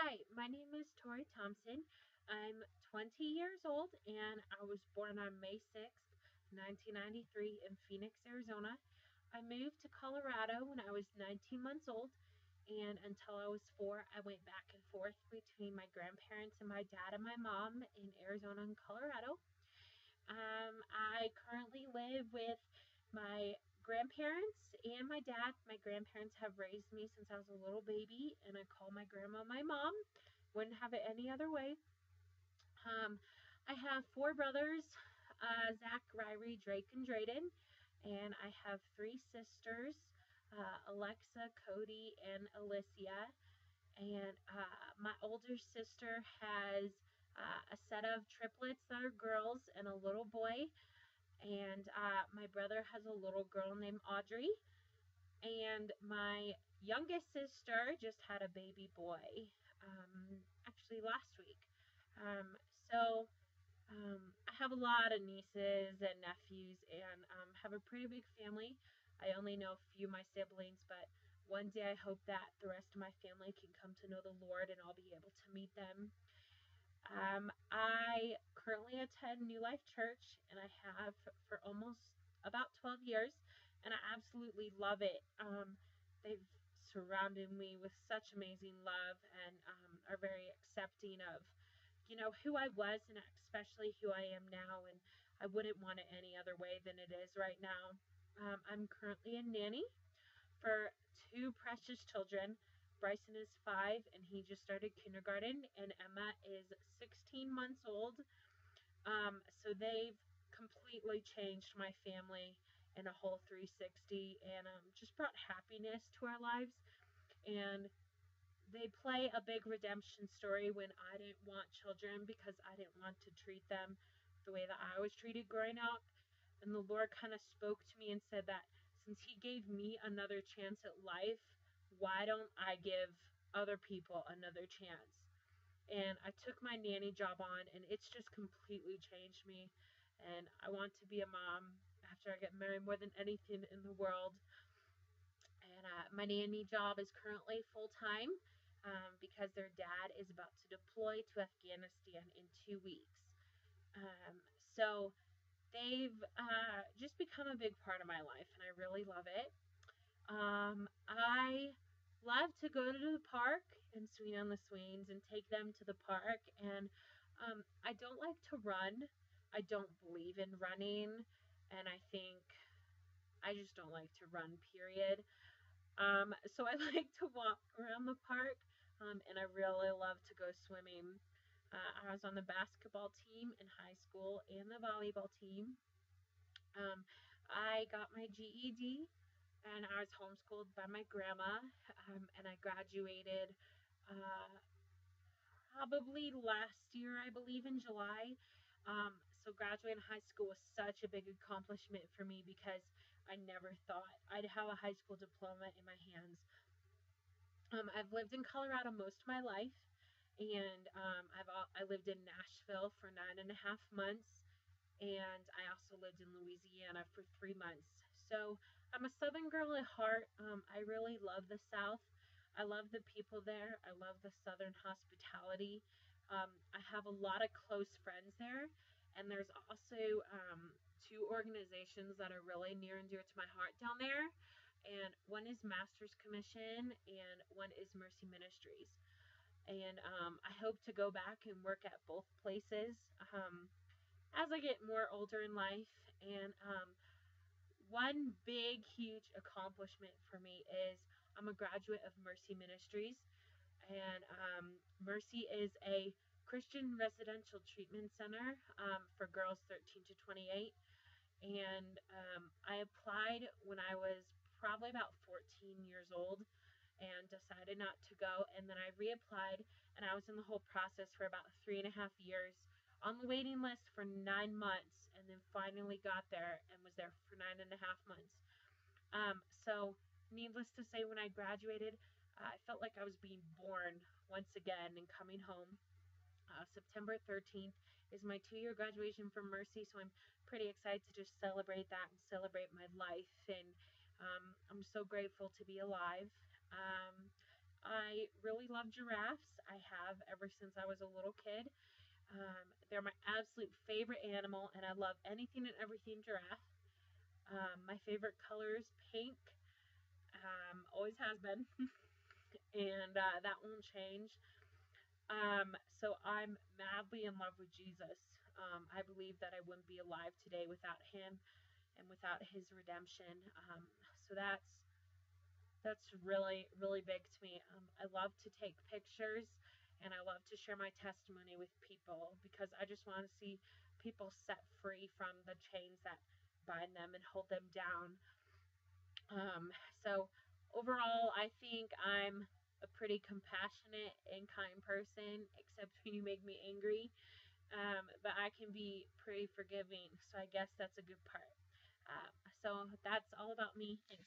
Hi, my name is Tori Thompson. I'm 20 years old and I was born on May 6th, 1993 in Phoenix, Arizona. I moved to Colorado when I was 19 months old, and until I was 4, I went back and forth between my grandparents and my dad and my mom in Arizona and Colorado. I currently live with my grandparents and my dad. My grandparents have raised me since I was a little baby, and I call my grandma my mom. Wouldn't have it any other way. Um, I have four brothers, Zach, Ryrie, Drake, and Drayden, and I have three sisters, Alexa, Cody, and Alicia. And my older sister has a set of triplets that are girls and a little boy. And my brother has a little girl named Audrey. And my youngest sister just had a baby boy, actually last week. Um, so I have a lot of nieces and nephews, and have a pretty big family. I only know a few of my siblings, but one day I hope that the rest of my family can come to know the Lord and I'll be able to meet them. I currently attend New Life Church, and I have for almost about 12 years, and I absolutely love it. They've surrounded me with such amazing love and are very accepting of, who I was and especially who I am now, and I wouldn't want it any other way than it is right now. I'm currently a nanny for two precious children. Bryson is 5 and he just started kindergarten, and Emma is 16 months old. So they've completely changed my family in a whole 360 and just brought happiness to our lives. And they play a big redemption story when I didn't want children because I didn't want to treat them the way that I was treated growing up. And the Lord kind of spoke to me and said that since He gave me another chance at life, why don't I give other people another chance? And I took my nanny job on, and it's just completely changed me. And I want to be a mom after I get married more than anything in the world. And my nanny job is currently full time because their dad is about to deploy to Afghanistan in 2 weeks. So they've just become a big part of my life, and I really love it. I love to go to the park and swing on the swings and take them to the park. And I don't like to run. I don't believe in running, and I think I just don't like to run, period. So I like to walk around the park, and I really love to go swimming. I was on the basketball team in high school and the volleyball team. Um, I got my GED and I was homeschooled by my grandma, and I graduated uh, probably last year, I believe, in July. So graduating high school was such a big accomplishment for me because I never thought I'd have a high school diploma in my hands. I've lived in Colorado most of my life, and I lived in Nashville for 9.5 months, and I also lived in Louisiana for 3 months. So I'm a Southern girl at heart. I really love the South. I love the people there. I love the Southern hospitality. I have a lot of close friends there, and there's also two organizations that are really near and dear to my heart down there. And one is Master's Commission, and one is Mercy Ministries. And I hope to go back and work at both places. As I get more older in life. And one big, huge accomplishment for me is I'm a graduate of Mercy Ministries. And Mercy is a Christian residential treatment center for girls 13 to 28. And I applied when I was probably about 14 years old and decided not to go. And then I reapplied, and I was in the whole process for about 3.5 years on the waiting list for 9 months, and then finally got there and was there for 9.5 months. So needless to say, when I graduated, I felt like I was being born once again and coming home. September 13th is my 2-year graduation from Mercy, so I'm pretty excited to just celebrate that and celebrate my life. And I'm so grateful to be alive. Um, I really love giraffes. I have ever since I was a little kid. They're my absolute favorite animal, and I love anything and everything giraffe. My favorite color is pink. Always has been, and that won't change. So I'm madly in love with Jesus. I believe that I wouldn't be alive today without him and without his redemption. So that's really, really big to me. I love to take pictures and I love to share my testimony with people because I just want to see people set free from the chains that bind them and hold them down. Um, so overall, I think I'm a pretty compassionate and kind person, except when you make me angry. But I can be pretty forgiving, so I guess that's a good part. So that's all about me. Thanks,